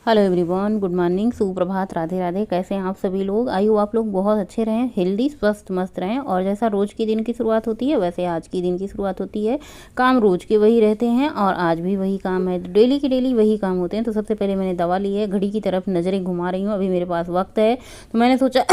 Hello everyone, good morning, सुप्रभात, राधे राधे। कैसे हैं आप सभी लोग? आई होप आप लोग बहुत अच्छे रहें, हेल्दी, स्वस्थ, मस्त रहें। और जैसा रोज़ के दिन की शुरुआत होती है वैसे आज की दिन की शुरुआत होती है। काम रोज़ के वही रहते हैं और आज भी वही काम है, डेली के डेली वही काम होते हैं। तो सबसे पहले मैंने दवा ली है, घड़ी की तरफ नज़रें घुमा रही हूँ। अभी मेरे पास वक्त है तो मैंने सोचा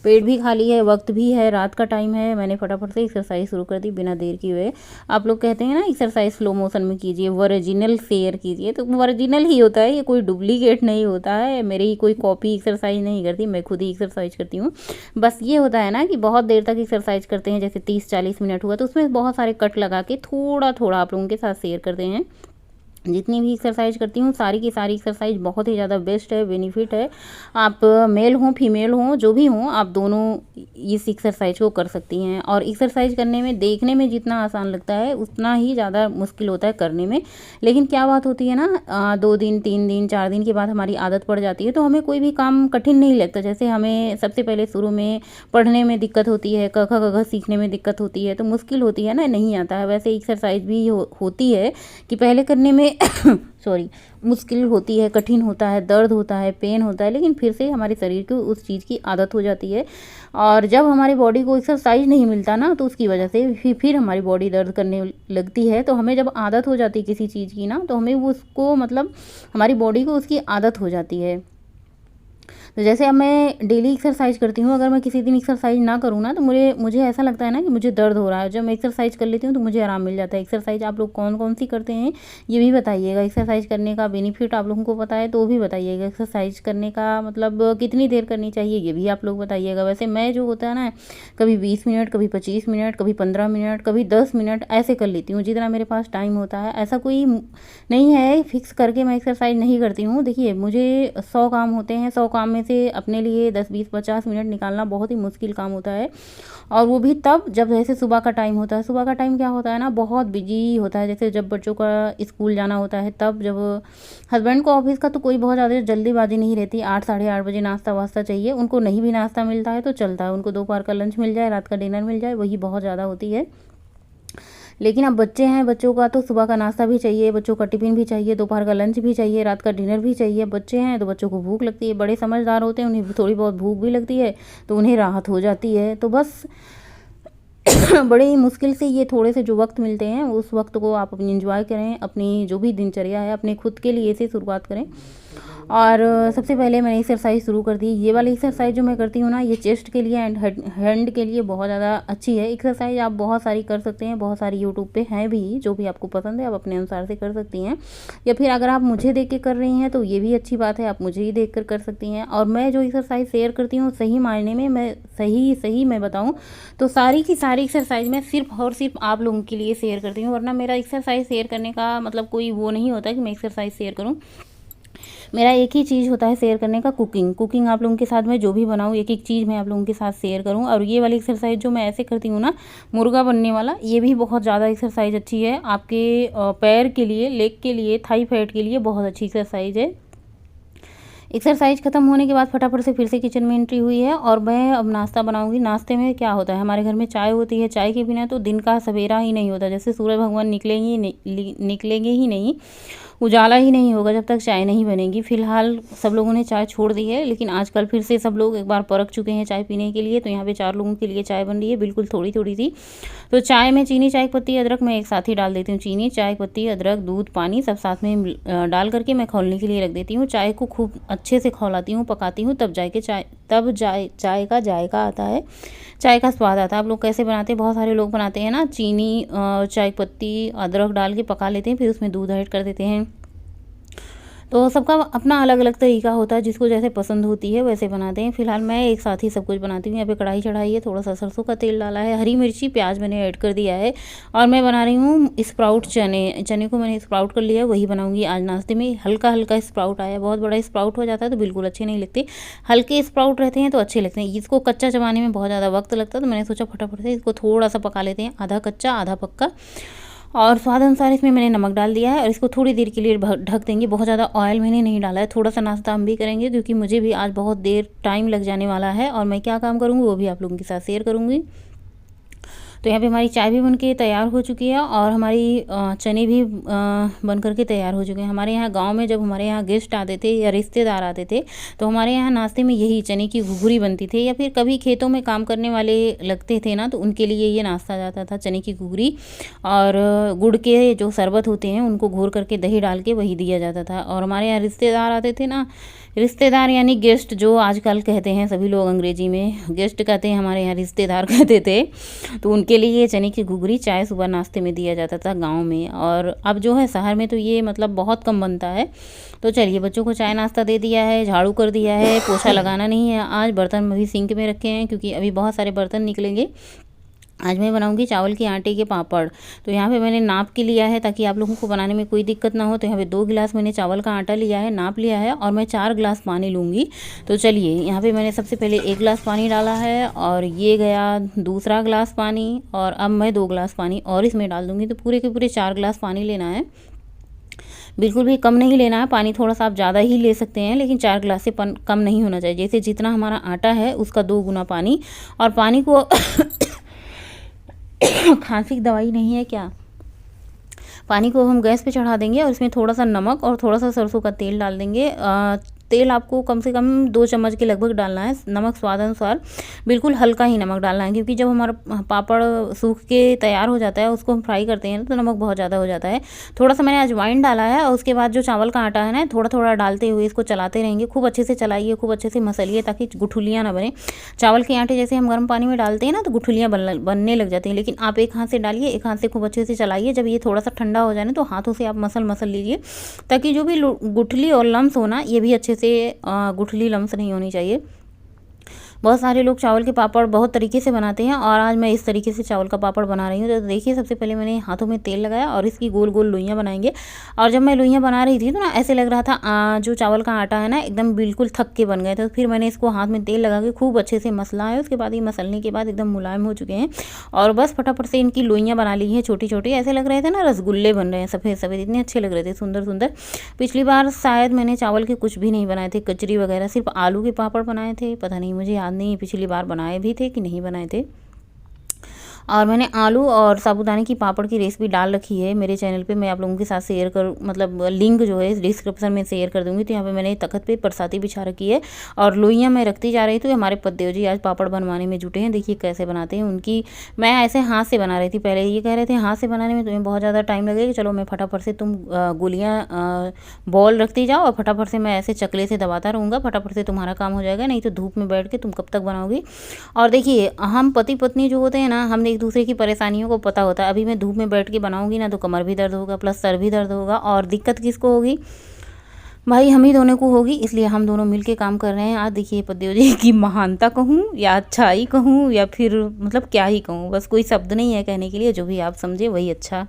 पेट भी खाली है, वक्त भी है, रात का टाइम है, मैंने फटाफट से एक्सरसाइज शुरू कर दी बिना देर किए हुए। आप लोग कहते हैं ना एक्सरसाइज स्लो मोशन में कीजिए, ओरिजिनल शेयर कीजिए, तो ओरिजिनल ही होता है, ये कोई डुप्लीकेट नहीं होता है। मेरी ही कोई कॉपी एक्सरसाइज नहीं करती, मैं खुद ही एक्सरसाइज करती हूँ। बस ये होता है ना कि बहुत देर तक एक्सरसाइज करते हैं, जैसे 30-40 मिनट हुआ तो उसमें बहुत सारे कट लगा के थोड़ा थोड़ा आप लोगों के साथ शेयर करते हैं। जितनी भी एक्सरसाइज करती हूँ सारी की सारी एक्सरसाइज बहुत ही ज़्यादा बेस्ट है, बेनिफिट है। आप मेल हों फीमेल हों जो भी हों, आप दोनों इस एक्सरसाइज को कर सकती हैं। और एक्सरसाइज करने में देखने में जितना आसान लगता है उतना ही ज़्यादा मुश्किल होता है करने में। लेकिन क्या बात होती है ना, 2 दिन 3 दिन 4 दिन के बाद हमारी आदत पड़ जाती है तो हमें कोई भी काम कठिन नहीं लगता। जैसे हमें सबसे पहले शुरू में पढ़ने में दिक्कत होती है, क ख ग घ सीखने में दिक्कत होती है, तो मुश्किल होती है ना, नहीं आता है। वैसे एक्सरसाइज भी होती है कि पहले करने में सॉरी मुश्किल होती है, कठिन होता है, दर्द होता है, पेन होता है, लेकिन फिर से हमारे शरीर को उस चीज़ की आदत हो जाती है। और जब हमारी बॉडी को एक्सरसाइज नहीं मिलता ना तो उसकी वजह से फिर हमारी बॉडी दर्द करने लगती है। तो हमें जब आदत हो जाती है किसी चीज़ की ना, तो हमें वो उसको मतलब हमारी बॉडी को उसकी आदत हो जाती है। तो जैसे अब मैं डेली एक्सरसाइज करती हूँ, अगर मैं किसी दिन एक्सरसाइज ना करूँ ना तो मुझे ऐसा लगता है ना कि मुझे दर्द हो रहा है। जब मैं एक्सरसाइज कर लेती हूँ तो मुझे आराम मिल जाता है। एक्सरसाइज आप लोग कौन कौन सी करते हैं ये भी बताइएगा। एक्सरसाइज करने का बेनिफिट आप लोगों को पता है तो भी बताइएगा। एक्सरसाइज करने का मतलब कितनी देर करनी चाहिए ये भी आप लोग बताइएगा। वैसे मैं जो होता है ना, कभी 20 मिनट, कभी 25 मिनट, कभी 15 मिनट, कभी 10 मिनट ऐसे कर लेती हूँ, जितना मेरे पास टाइम होता है। ऐसा कोई नहीं है फिक्स करके मैं एक्सरसाइज नहीं करती हूँ। देखिए मुझे 100 काम होते हैं, 100 काम में से अपने लिए 10 20 50 मिनट निकालना बहुत ही मुश्किल काम होता है। और वो भी तब जब जैसे सुबह का टाइम होता है। सुबह का टाइम क्या होता है ना, बहुत बिजी होता है। जैसे जब बच्चों का स्कूल जाना होता है तब, जब हस्बैंड को ऑफिस का तो कोई बहुत ज़्यादा जल्दीबाजी नहीं रहती। 8 साढ़े 8 बजे नाश्ता वास्ता चाहिए उनको, नहीं भी नाश्ता मिलता है तो चलता है, उनको दोपहर का लंच मिल जाए, रात का डिनर मिल जाए, वही बहुत ज़्यादा होती है। लेकिन अब बच्चे हैं, बच्चों का तो सुबह का नाश्ता भी चाहिए, बच्चों का टिफ़िन भी चाहिए, दोपहर का लंच भी चाहिए, रात का डिनर भी चाहिए। बच्चे हैं तो बच्चों को भूख लगती है, बड़े समझदार होते हैं, उन्हें थोड़ी बहुत भूख भी लगती है तो उन्हें राहत हो जाती है। तो बस बड़ी मुश्किल से ये थोड़े से जो वक्त मिलते हैं उस वक्त को आप अपनी एंजॉय करें। अपनी जो भी दिनचर्या है अपने खुद के लिए से शुरुआत करें। और सबसे पहले मैंने एक्सरसाइज शुरू कर दी। ये वाली एक्सरसाइज जो मैं करती हूँ ना, ये चेस्ट के लिए एंड हैंड के लिए बहुत ज़्यादा अच्छी है। एक्सरसाइज आप बहुत सारी कर सकते हैं, बहुत सारी यूट्यूब पे हैं भी, जो भी आपको पसंद है आप अपने अनुसार से कर सकती हैं। या फिर अगर आप मुझे देख के कर रही हैं तो ये भी अच्छी बात है, आप मुझे ही देख कर सकती हैं। और मैं जो एक्सरसाइज शेयर करती हूँ सही मायने में मैं सही मैं बताऊँ तो सारी की सारी एक्सरसाइज मैं सिर्फ और सिर्फ आप लोगों के लिए शेयर करती हूँ। वरना मेरा एक्सरसाइज शेयर करने का मतलब कोई वो नहीं होता कि मैं एक्सरसाइज शेयर करूँ। मेरा एक ही चीज़ होता है शेयर करने का, कुकिंग आप लोगों के साथ में जो भी बनाऊँ एक एक चीज़ मैं आप लोगों के साथ शेयर करूँ। और ये वाली एक्सरसाइज जो मैं ऐसे करती हूँ ना, मुर्गा बनने वाला, ये भी बहुत ज़्यादा एक्सरसाइज अच्छी है आपके पैर के लिए, लेग के लिए, थाई फैट के लिए बहुत अच्छी एक्सरसाइज है। एक्सरसाइज खत्म होने के बाद फटाफट से फिर से किचन में एंट्री हुई है और मैं अब नाश्ता बनाऊंगी। नाश्ते में क्या होता है, हमारे घर में चाय होती है, चाय के बिना तो दिन का सवेरा ही नहीं होता। जैसे सूरज भगवान निकलेंगे ही नहीं, उजाला ही नहीं होगा जब तक चाय नहीं बनेगी। फिलहाल सब लोगों ने चाय छोड़ दी है, लेकिन आजकल फिर से सब लोग एक बार परख चुके हैं चाय पीने के लिए। तो यहाँ पे 4 लोगों के लिए चाय बन रही है, बिल्कुल थोड़ी थोड़ी सी। तो चाय में चीनी, चाय पत्ती, अदरक मैं एक साथ ही डाल देती हूँ। चीनी, चाय पत्ती, अदरक, दूध, पानी सब साथ में डाल करके मैं खौलने के लिए रख देती हूँ। चाय को खूब अच्छे से खौलाती हूँ, पकाती हूँ, तब चाय का जायका आता है, चाय का स्वाद आता है। आप लोग कैसे बनाते हैं? बहुत सारे लोग बनाते हैं ना, चीनी चाय पत्ती अदरक डाल के पका लेते हैं, फिर उसमें दूध ऐड कर देते हैं। तो सबका अपना अलग अलग तरीका होता है, जिसको जैसे पसंद होती है वैसे बनाते हैं। फिलहाल मैं एक साथ ही सब कुछ बनाती हूँ। यहाँ पे कढ़ाई चढ़ाई है, थोड़ा सा सरसों का तेल डाला है, हरी मिर्ची प्याज मैंने ऐड कर दिया है। और मैं बना रही हूँ स्प्राउट चने को मैंने स्प्राउट कर लिया, वही बनाऊंगी आज नाश्ते में। हल्का हल्का स्प्राउट आया, बहुत बड़ा स्प्राउट हो जाता है तो बिल्कुल अच्छे नहीं लगते, हल्के स्प्राउट रहते हैं तो अच्छे लगते हैं। इसको कच्चा चबाने में बहुत ज़्यादा वक्त लगता है तो मैंने सोचा फटाफट से इसको थोड़ा सा पका लेते हैं, आधा कच्चा आधा पक्का। और स्वाद अनुसार इसमें मैंने नमक डाल दिया है और इसको थोड़ी देर के लिए ढक देंगे। बहुत ज़्यादा ऑयल मैंने नहीं डाला है, थोड़ा सा नाश्ता हम भी करेंगे क्योंकि मुझे भी आज बहुत देर टाइम लग जाने वाला है। और मैं क्या काम करूँगी वो भी आप लोगों के साथ शेयर करूँगी। तो यहाँ पे हमारी चाय भी बन के तैयार हो चुकी है और हमारी चने भी बन करके तैयार हो चुके हैं। हमारे यहाँ गांव में जब हमारे यहाँ गेस्ट आते थे या रिश्तेदार आते थे तो हमारे यहाँ नाश्ते में यही चने की घुघरी बनती थी, या फिर कभी खेतों में काम करने वाले लगते थे ना तो उनके लिए ये नाश्ता जाता था, चने की घुघरी और गुड़ के जो शरबत होते हैं उनको घोर करके दही डाल के वही दिया जाता था। और हमारे यहाँ रिश्तेदार आते थे ना, रिश्तेदार यानी गेस्ट जो आजकल कहते हैं सभी लोग अंग्रेजी में गेस्ट कहते हैं, हमारे यहाँ रिश्तेदार कहते थे। तो उनके लिए ये चने की घुघरी चाय सुबह नाश्ते में दिया जाता था गांव में। और अब जो है शहर में तो ये मतलब बहुत कम बनता है। तो चलिए बच्चों को चाय नाश्ता दे दिया है, झाड़ू कर दिया है, पोछा लगाना नहीं है आज, बर्तन भी सिंक में रखे हैं क्योंकि अभी बहुत सारे बर्तन निकलेंगे। आज मैं बनाऊंगी चावल के आटे के पापड़। तो यहाँ पे मैंने नाप के लिया है ताकि आप लोगों को बनाने में कोई दिक्कत ना हो। तो यहाँ पे 2 गिलास मैंने चावल का आटा लिया है, नाप लिया है, और मैं 4 गिलास पानी लूँगी। तो चलिए यहाँ पे मैंने सबसे पहले 1 गिलास पानी डाला है और ये गया दूसरा गिलास पानी, और अब मैं 2 गिलास पानी और इसमें डाल दूँगी। तो पूरे के पूरे 4 गिलास पानी लेना है, बिल्कुल भी कम नहीं लेना है। पानी थोड़ा सा आप ज़्यादा ही ले सकते हैं लेकिन 4 गिलास से कम नहीं होना चाहिए। जैसे जितना हमारा आटा है उसका 2 गुना पानी। और पानी को खांसी की दवाई नहीं है क्या? पानी को हम गैस पे चढ़ा देंगे और इसमें थोड़ा सा नमक और थोड़ा सा सरसों का तेल डाल देंगे। तेल आपको कम से कम 2 चम्मच के लगभग डालना है। नमक स्वाद अनुसार, बिल्कुल हल्का ही नमक डालना है क्योंकि जब हमारा पापड़ सूख के तैयार हो जाता है उसको हम फ्राई करते हैं तो नमक बहुत ज़्यादा हो जाता है। थोड़ा सा मैंने अजवाइन डाला है और उसके बाद जो चावल का आटा है ना थोड़ा थोड़ा डालते हुए इसको चलाते रहेंगे। खूब अच्छे से चलाइए, खूब अच्छे से मसलिए ताकि गुठलियाँ ना बने। चावल के आटे जैसे हम गर्म पानी में डालते हैं ना तो गुठलियाँ बनने लग जाती हैं, लेकिन आप एक हाथ से डालिए, एक हाथ से खूब अच्छे से चलाइए। जब ये थोड़ा सा ठंडा हो जाए ना तो हाथों से आप मसल लीजिए ताकि जो भी गुठली और लम्स हो ना ये भी अच्छे से गुठली लम्स नहीं होनी चाहिए। बहुत सारे लोग चावल के पापड़ बहुत तरीके से बनाते हैं और आज मैं इस तरीके से चावल का पापड़ बना रही हूँ। तो देखिए सबसे पहले मैंने हाथों में तेल लगाया और इसकी गोल गोल लोइयाँ बनाएंगे। और जब मैं लोइयाँ बना रही थी तो ना ऐसे लग रहा था जो चावल का आटा है ना एकदम बिल्कुल थक के बन गए थे। तो फिर मैंने इसको हाथ में तेल लगा के खूब अच्छे से मसला है। उसके बाद ये मसलने के बाद एकदम मुलायम हो चुके हैं और बस फटाफट से इनकी लोइयाँ बना ली हैं छोटी छोटी। ऐसे लग रहे थे ना रसगुल्ले बन रहे हैं, सफ़ेद सफ़ेद, इतने अच्छे लग रहे थे, सुंदर सुंदर। पिछली बार शायद मैंने चावल के कुछ भी नहीं बनाए थे, कचरी वगैरह, सिर्फ आलू के पापड़ बनाए थे। पता नहीं, मुझे याद नहीं पिछली बार बनाए भी थे कि नहीं बनाए थे। और मैंने आलू और साबूदाने की पापड़ की रेसिपी डाल रखी है मेरे चैनल पे, मैं आप लोगों के साथ शेयर कर मतलब लिंक जो है डिस्क्रिप्शन में शेयर कर दूँगी। तो यहाँ पे मैंने तख्त पे बरसाती बिछा रखी है और लोइयाँ मैं रखती जा रही थी। हमारे पतदेव जी आज पापड़ बनवाने में जुटे हैं, देखिए कैसे बनाते हैं उनकी। मैं ऐसे हाथ से बना रही थी, पहले ये कह रहे थे हाथ से बनाने में तुम्हें बहुत ज़्यादा टाइम लगेगा, चलो मैं फटाफट से तुम गोलियाँ बॉल रखती जाओ और फटाफट से मैं ऐसे चकले से दबाता रहूँगा, फटाफट से तुम्हारा काम हो जाएगा, नहीं तो धूप में बैठ के तुम कब तक बनाओगी। और देखिए हम पति पत्नी जो होते हैं ना, हमने एक दूसरे की परेशानियों को पता होता है। अभी मैं धूप में बैठ के बनाऊंगी ना तो कमर भी दर्द होगा प्लस सर भी दर्द होगा, और दिक्कत किसको होगी भाई? हम ही दोनों को होगी। इसलिए हम दोनों मिलके काम कर रहे हैं। आज देखिए पतिदेव जी की महानता कहूँ या अच्छाई कहूँ या फिर मतलब क्या ही कहूँ, बस कोई शब्द नहीं है कहने के लिए, जो भी आप समझे वही अच्छा।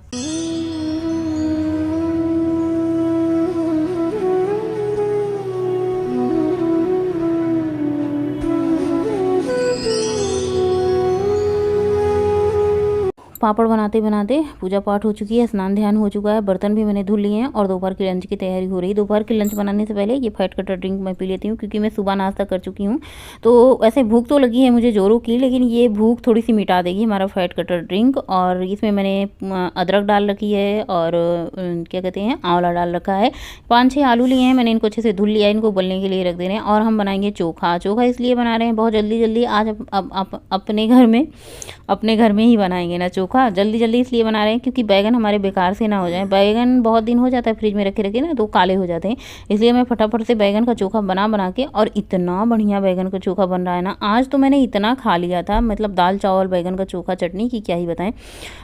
पापड़ बनाते बनाते पूजा पाठ हो चुकी है, स्नान ध्यान हो चुका है, बर्तन भी मैंने धुल लिए हैं और दोपहर की लंच की तैयारी हो रही है। दोपहर की लंच बनाने से पहले ये फैट कटर ड्रिंक मैं पी लेती हूँ क्योंकि मैं सुबह नाश्ता कर चुकी हूँ। तो वैसे भूख तो लगी है मुझे जोरों की, लेकिन ये भूख थोड़ी सी मिटा देगी हमारा फैट कटर ड्रिंक। और इसमें मैंने अदरक डाल रखी है और क्या कहते हैं आंवला डाल रखा है। 5-6 आलू लिए हैं मैंने, इनको अच्छे से धुल लिया, इनको उबलने के लिए रख दे रहे हैं। और हम बनाएंगे चोखा। चोखा इसलिए बना रहे हैं बहुत जल्दी आज अपने घर में ही बनाएंगे ना चोखा, जल्दी इसलिए बना रहे हैं क्योंकि बैगन हमारे बेकार से ना हो जाए। बैगन बहुत दिन हो जाता है फ्रिज में रखे रखे ना तो काले हो जाते हैं, इसलिए मैं फटाफट से बैगन का चोखा बना के, और इतना बढ़िया बैगन का चोखा बन रहा है ना। आज तो मैंने इतना खा लिया था, मतलब दाल चावल बैगन का चोखा चटनी की क्या ही बताएं,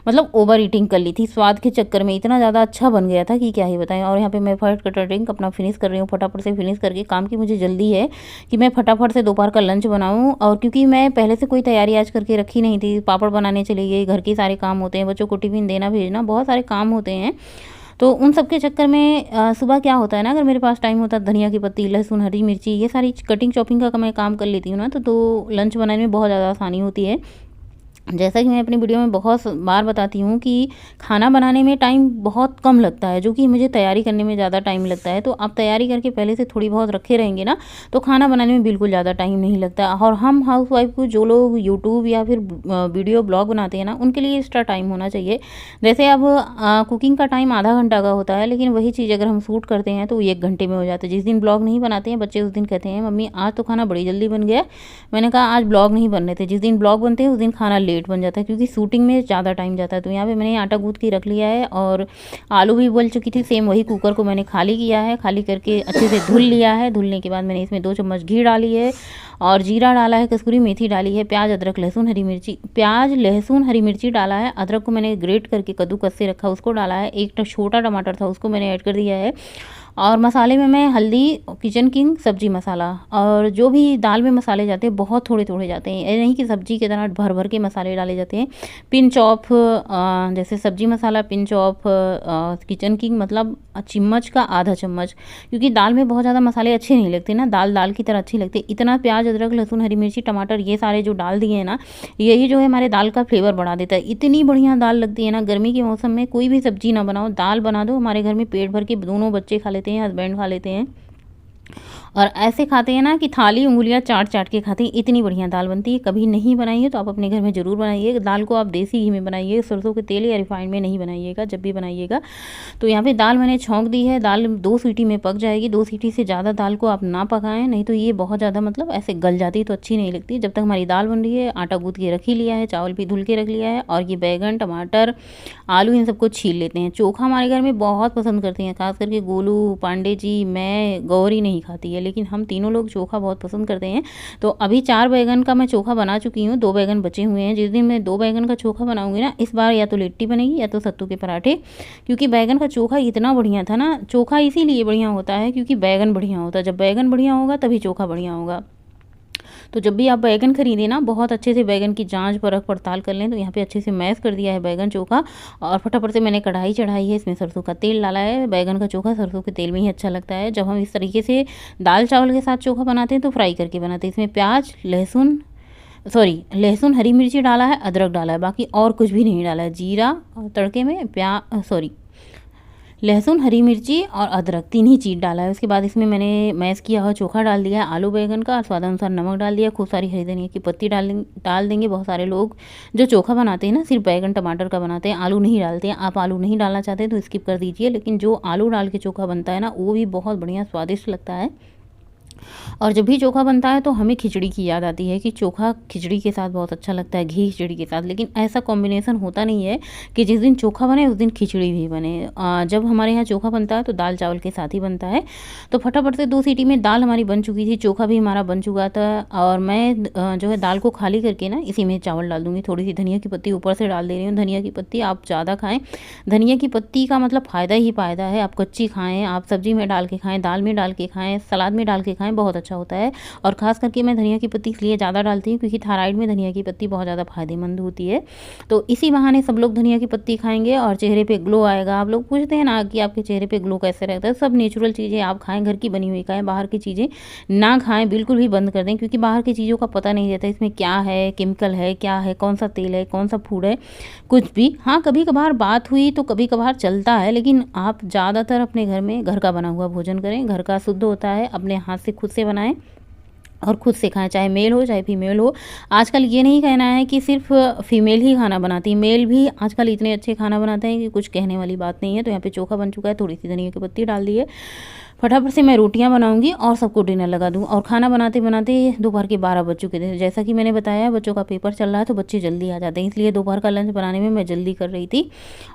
मतलब ओवर ईटिंग कर ली थी स्वाद के चक्कर में, इतना ज़्यादा अच्छा बन गया था कि क्या ही बताएं। और यहाँ पे मैं फैट कटर ड्रिंक अपना फिनिश कर रही हूँ, फटाफट से फिनिश करके। काम की मुझे जल्दी है कि मैं फटाफट से दोपहर का लंच बनाऊँ, और क्योंकि मैं पहले से कोई तैयारी आज करके रखी नहीं थी, पापड़ बनाने चली गई, घर के सारे काम होते हैं, बच्चों को टिफिन देना भेजना, बहुत सारे काम होते हैं। तो उन सब के चक्कर में सुबह क्या होता है ना, अगर मेरे पास टाइम होता है धनिया की पत्ती, लहसुन, हरी मिर्ची, ये सारी कटिंग चॉपिंग का मैं काम कर लेती हूँ ना तो लंच बनाने में बहुत ज़्यादा आसानी होती है। जैसा कि मैं अपनी वीडियो में बहुत बार बताती हूँ कि खाना बनाने में टाइम बहुत कम लगता है, जो कि मुझे तैयारी करने में ज़्यादा टाइम लगता है। तो आप तैयारी करके पहले से थोड़ी बहुत रखे रहेंगे ना, तो खाना बनाने में बिल्कुल ज़्यादा टाइम नहीं लगता। और हम हाउसवाइफ को, जो लोग यूट्यूब या फिर वीडियो ब्लॉग बनाते हैं ना, उनके लिए एक्स्ट्रा टाइम होना चाहिए। जैसे अब कुकिंग का टाइम आधा घंटा का होता है, लेकिन वही चीज़ अगर हम शूट करते हैं तो 1 घंटे में हो जाता है। जिस दिन ब्लॉग नहीं बनाते हैं बच्चे, उस दिन कहते हैं मम्मी आज तो खाना बड़ी जल्दी बन गया। मैंने कहा आज ब्लॉग नहीं बनने थे। जिस दिन ब्लॉग बनते हैं उस दिन खाना लेट बन जाता है, क्योंकि शूटिंग में ज़्यादा टाइम जाता है। तो यहाँ पे मैंने आटा गूँथ के रख लिया है और आलू भी उबल चुकी थी। सेम वही कुकर को मैंने खाली किया है, खाली करके अच्छे से धुल लिया है। धुलने के बाद मैंने इसमें 2 चम्मच घी डाली है और जीरा डाला है, कसूरी मेथी डाली है, प्याज अदरक लहसुन हरी मिर्ची, प्याज लहसुन हरी मिर्ची डाला है। अदरक को मैंने ग्रेट करके कद्दूकस से रखा, उसको डाला है। एक छोटा टमाटर था, उसको मैंने ऐड कर दिया है। और मसाले में मैं हल्दी, किचन किंग सब्जी मसाला, और जो भी दाल में मसाले जाते हैं बहुत थोड़े थोड़े जाते हैं, ये नहीं कि सब्जी की तरह भर भर के मसाले डाले जाते हैं। पिंच ऑफ जैसे सब्जी मसाला, पिंच ऑफ किचन किंग, मतलब चम्मच का आधा चम्मच, क्योंकि दाल में बहुत ज़्यादा मसाले अच्छे नहीं लगते ना, दाल दाल की तरह अच्छी लगती। इतना प्याज अदरक लहसुन हरी मिर्ची टमाटर ये सारे जो डाल दिए हैं ना, यही जो है हमारे दाल का फ्लेवर बढ़ा देता है। इतनी बढ़िया दाल लगती है ना। गर्मी के मौसम में कोई भी सब्जी ना बनाओ, दाल बना दो, हमारे घर में पेट भर के दोनों बच्चे खा लेते हैं, हस्बैंड खा लेते हैं। और ऐसे खाते हैं ना कि थाली उंगलियां चाट चाट के खाते हैं। इतनी बढ़िया दाल बनती है। कभी नहीं बनाइए तो आप अपने घर में ज़रूर बनाइए। दाल को आप देसी घी में बनाइए, सरसों के तेल या रिफाइंड में नहीं बनाइएगा जब भी बनाइएगा। तो यहाँ पे दाल मैंने छौंक दी है। दाल 2 सीटी में पक जाएगी। 2 सीटी से ज़्यादा दाल को आप ना पकाएं, नहीं तो ये बहुत ज़्यादा मतलब ऐसे गल जाती है तो अच्छी नहीं लगती। जब तक हमारी दाल बन रही है, आटा गूँथ के रख ही लिया है, चावल भी धुल के रख लिया है, और ये बैगन टमाटर आलू इन सबको छील लेते हैं। चोखा हमारे घर में बहुत पसंद करते हैं, खास करके गोलू, पांडे जी, मैं, गौरी नहीं खाती है, लेकिन हम तीनों लोग चोखा बहुत पसंद करते हैं। तो अभी 4 बैगन का मैं चोखा बना चुकी हूँ, 2 बैगन बचे हुए हैं। जिस दिन मैं 2 बैगन का चोखा बनाऊंगी ना, इस बार या तो लिट्टी बनेगी या तो सत्तू के पराठे, क्योंकि बैगन का चोखा इतना बढ़िया था ना। चोखा इसीलिए बढ़िया होता है क्योंकि बैगन बढ़िया होता है। जब बैगन बढ़िया होगा तभी चोखा बढ़िया होगा। तो जब भी आप बैगन खरीदें ना, बहुत अच्छे से बैगन की जांच परख पड़ताल कर लें। तो यहाँ पे अच्छे से मैश कर दिया है बैगन चोखा, और फटाफट से मैंने कढ़ाई चढ़ाई है, इसमें सरसों का तेल डाला है। बैगन का चोखा सरसों के तेल में ही अच्छा लगता है। जब हम इस तरीके से दाल चावल के साथ चोखा बनाते हैं तो फ्राई करके बनाते हैं। इसमें प्याज लहसुन हरी मिर्ची डाला है, अदरक डाला है, बाकी और कुछ भी नहीं डाला है। जीरा तड़के में लहसुन हरी मिर्ची और अदरक 3 ही चीज़ डाला है। उसके बाद इसमें मैंने मैश किया हुआ चोखा डाल दिया है, आलू बैगन का, स्वादानुसार नमक डाल दिया, खूब सारी हरी धनिया की पत्ती डाल देंगे। बहुत सारे लोग जो चोखा बनाते हैं ना सिर्फ बैगन टमाटर का बनाते हैं, आलू नहीं डालते हैं। आप आलू नहीं डालना चाहते तो स्किप कर दीजिए, लेकिन जो आलू डाल के चोखा बनता है ना, वो भी बहुत बढ़िया स्वादिष्ट लगता है। और जब भी चोखा बनता है तो हमें खिचड़ी की याद आती है कि चोखा खिचड़ी के साथ बहुत अच्छा लगता है, घी खिचड़ी के साथ। लेकिन ऐसा कॉम्बिनेशन होता नहीं है कि जिस दिन चोखा बने उस दिन खिचड़ी भी बने। जब हमारे यहाँ चोखा बनता है तो दाल चावल के साथ ही बनता है। तो फटाफट से 2 सीटी में दाल हमारी बन चुकी थी, चोखा भी हमारा बन चुका था। और मैं जो है दाल को खाली करके ना इसी में चावल डाल दूँगी। थोड़ी सी धनिया की पत्ती ऊपर से डाल दे रही हूँ। धनिया की पत्ती आप ज़्यादा खाएँ। धनिया की पत्ती का मतलब फ़ायदा ही फ़ायदा है। आप कच्ची खाएँ, आप सब्जी में डाल के खाएँ, दाल में डाल के खाएँ, सलाद में डाल के खाएँ, बहुत अच्छा होता है। और ख़ास करके मैं धनिया की पत्ती इसलिए ज़्यादा डालती हूँ क्योंकि थायराइड में धनिया की पत्ती बहुत ज़्यादा फायदेमंद होती है। तो इसी बहाने सब लोग धनिया की पत्ती खाएंगे और चेहरे पे ग्लो आएगा। आप लोग पूछते हैं ना कि आपके चेहरे पे ग्लो कैसे रहता है। सब नेचुरल चीज़ें आप खाएं, घर की बनी हुई खाएं, बाहर की चीज़ें ना खाएं, बिल्कुल भी बंद कर दें, क्योंकि बाहर की चीज़ों का पता नहीं रहता इसमें क्या है, केमिकल है, क्या है, कौन सा तेल है, कौन सा फूड है, कुछ भी। हाँ, कभी कभार बात हुई तो कभी कभार चलता है, लेकिन आप ज़्यादातर अपने घर में घर का बना हुआ भोजन करें। घर का शुद्ध होता है, अपने हाथ से खुद से बनाएं और खुद से खाएं, चाहे मेल हो चाहे फीमेल हो। आजकल ये नहीं कहना है कि सिर्फ फीमेल ही खाना बनाती है, मेल भी आजकल इतने अच्छे खाना बनाते हैं कि कुछ कहने वाली बात नहीं है। तो यहाँ पे चोखा बन चुका है, थोड़ी सी धनिया की पत्ती डाल दी है। फटाफट से मैं रोटियां बनाऊंगी और सबको डिनर लगा दूँ। और खाना बनाते बनाते दोपहर के 12 बज चुके थे। जैसा कि मैंने बताया बच्चों का पेपर चल रहा है तो बच्चे जल्दी आ जाते हैं, इसलिए दोपहर का लंच बनाने में मैं जल्दी कर रही थी।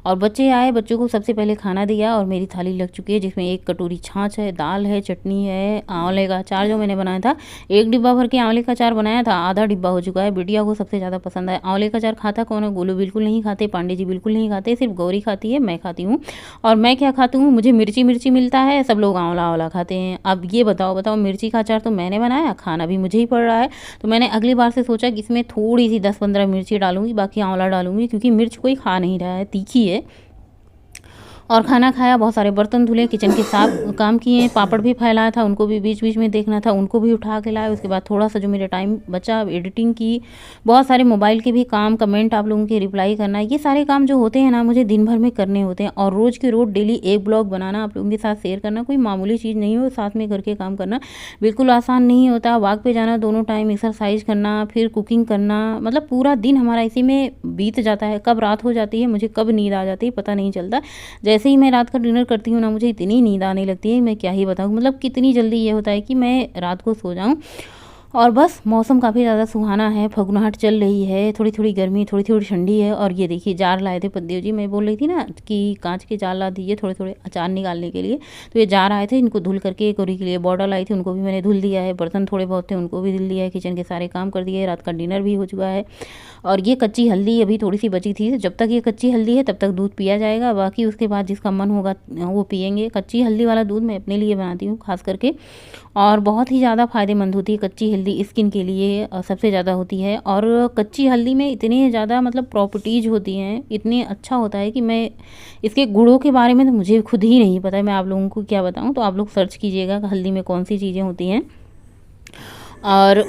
और बच्चे आए, बच्चों को सबसे पहले खाना दिया और मेरी थाली लग चुकी है, जिसमें 1 कटोरी छाछ है, दाल है, चटनी है, आंवले का अचार जो मैंने बनाया था। 1 डिब्बा भर के आंवले का अचार बनाया था, आधा डिब्बा हो चुका है। बिटिया को सबसे ज़्यादा पसंद है आंवले का अचार। खाता कौन है? गोलू बिल्कुल नहीं खाते, पांडे जी बिल्कुल नहीं खाते, सिर्फ गौरी खाती है, मैं खाती हूँ। और मैं क्या खाती हूँ, मुझे मिर्ची मिर्ची मिलता है, सब लोग आंवला आंवला खाते हैं। अब ये बताओ मिर्ची का अचार तो मैंने बनाया, खाना भी मुझे ही पड़ रहा है। तो मैंने अगली बार से सोचा कि इसमें थोड़ी सी 10-15 मिर्ची डालूंगी, बाकी आंवला डालूंगी, क्योंकि मिर्च कोई खा नहीं रहा है, तीखी है। और खाना खाया, बहुत सारे बर्तन धुले, किचन के साफ काम किए, पापड़ भी फैलाया था उनको भी बीच बीच में देखना था, उनको भी उठा के लाया। उसके बाद थोड़ा सा जो मेरा टाइम बचा एडिटिंग की, बहुत सारे मोबाइल के भी काम, कमेंट आप लोगों के रिप्लाई करना, ये सारे काम जो होते हैं ना मुझे दिन भर में करने होते हैं। और रोज़ के रोज़ डेली एक ब्लॉग बनाना, आप लोगों के साथ शेयर करना कोई मामूली चीज़ नहीं हो। साथ में घर के काम करना बिल्कुल आसान नहीं होता। वॉक पे जाना, दोनों टाइम एक्सरसाइज करना, फिर कुकिंग करना, मतलब पूरा दिन हमारा इसी में बीत जाता है। कब रात हो जाती है, मुझे कब नींद आ जाती है पता नहीं चलता। जैसे ही मैं रात का डिनर करती हूँ ना, मुझे इतनी नींद आने लगती है, मैं क्या ही बताऊँ। मतलब कितनी जल्दी ये होता है कि मैं रात को सो जाऊँ। और बस मौसम काफ़ी ज़्यादा सुहाना है, फगुनाहट चल रही है, थोड़ी थोड़ी गर्मी, थोड़ी थोड़ी ठंडी है। और ये देखिए जार लाए थे पतिदेव जी, मैं बोल रही थी ना कि कांच के जार ला दीजिए थोड़े थोड़े अचार निकालने के लिए। तो ये जार आए थे, इनको धुल करके कौरी के लिए बॉर्डर लाई थी, उनको भी मैंने धुल दिया है। बर्तन थोड़े बहुत थे उनको भी धुल दिया है, किचन के सारे काम कर दिए, रात का डिनर भी हो चुका है। और ये कच्ची हल्दी अभी थोड़ी सी बची थी, जब तक ये कच्ची हल्दी है तब तक दूध पिया जाएगा, बाकी उसके बाद जिसका मन होगा वो पियेंगे। कच्ची हल्दी वाला दूध मैं अपने लिए बनाती हूँ खास करके, और बहुत ही ज़्यादा फ़ायदेमंद होती है कच्ची हल्दी, स्किन के लिए सबसे ज़्यादा होती है। और कच्ची हल्दी में इतने ज़्यादा मतलब प्रॉपर्टीज़ होती हैं, इतने अच्छा होता है कि मैं इसके गुणों के बारे में तो मुझे खुद ही नहीं पता है, मैं आप लोगों को क्या बताऊँ। तो आप लोग सर्च कीजिएगा हल्दी में कौन सी चीज़ें होती हैं। और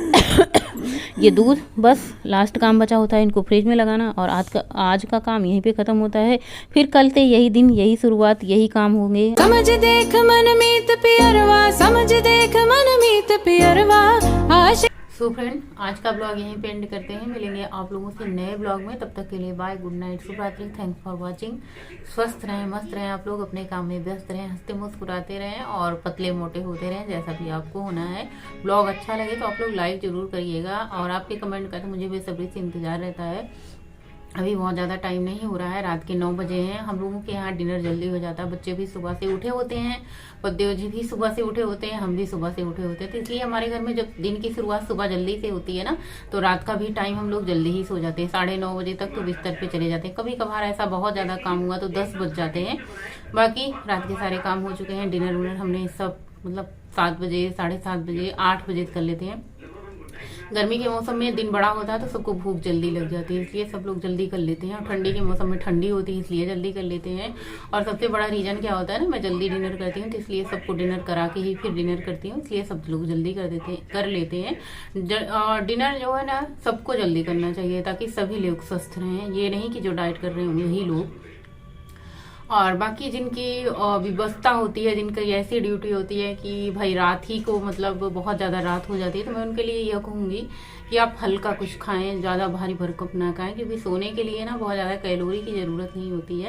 ये दूध बस लास्ट काम बचा होता है, इनको फ्रिज में लगाना। और आज का काम यहीं पे ख़त्म होता है। फिर कल से यही दिन, यही शुरुआत, यही काम होंगे। समझ देख मन मीत पियरवा, समझ देख मन मीत पियरवा आश। सो फ्रेंड, आज का ब्लॉग यहीं पे एंड करते हैं। मिलेंगे आप लोगों से नए ब्लॉग में, तब तक के लिए बाय, गुड नाइट, शुभ रात्रि, थैंक्स फॉर वॉचिंग। स्वस्थ रहें, मस्त रहें आप लोग, अपने काम में व्यस्त रहें, हंसते मुस्कुराते रहें और पतले मोटे होते रहें, जैसा भी आपको होना है। ब्लॉग अच्छा लगे तो आप लोग लाइक जरूर करिएगा, और आपके कमेंट का तो मुझे बेसब्री से इंतजार रहता है। अभी बहुत ज़्यादा टाइम नहीं हो रहा है, रात के 9 बजे हैं। हम लोगों के यहाँ डिनर जल्दी हो जाता है, बच्चे भी सुबह से उठे होते हैं, पतिदेव जी भी सुबह से उठे होते हैं, हम भी सुबह से उठे होते हैं। तो इसलिए हमारे घर में जब दिन की शुरुआत सुबह जल्दी से होती है ना, तो रात का भी टाइम हम लोग जल्दी ही सो जाते हैं। 9:30 बजे तक तो बिस्तर पे चले जाते हैं। कभी कभार ऐसा बहुत ज़्यादा काम हुआ तो 10 बज जाते हैं। बाकी रात के सारे काम हो चुके हैं। डिनर विनर हमने सब मतलब 7 बजे, 7:30 बजे, 8 बजे कर लेते हैं। गर्मी के मौसम में दिन बड़ा होता है तो सबको भूख जल्दी लग जाती है, इसलिए सब लोग जल्दी कर लेते हैं। और ठंडी के मौसम में ठंडी होती है इसलिए जल्दी कर लेते हैं। और सबसे बड़ा रीजन क्या होता है ना, मैं जल्दी डिनर करती हूँ तो इसलिए सबको डिनर करा के ही फिर डिनर करती हूँ, इसलिए सब लोग जल्दी कर लेते हैं। डिनर जो है ना सबको जल्दी करना चाहिए ताकि सभी लोग स्वस्थ रहें। ये नहीं कि जो डाइट कर रहे होंगे वही लोग, और बाकी जिनकी व्यवस्था होती है, जिनकी ऐसी ड्यूटी होती है कि भाई रात ही को मतलब बहुत ज़्यादा रात हो जाती है, तो मैं उनके लिए यह कहूँगी कि आप हल्का कुछ खाएं, ज़्यादा भारी भरकम ना खाएं, क्योंकि सोने के लिए ना बहुत ज़्यादा कैलोरी की ज़रूरत नहीं होती है।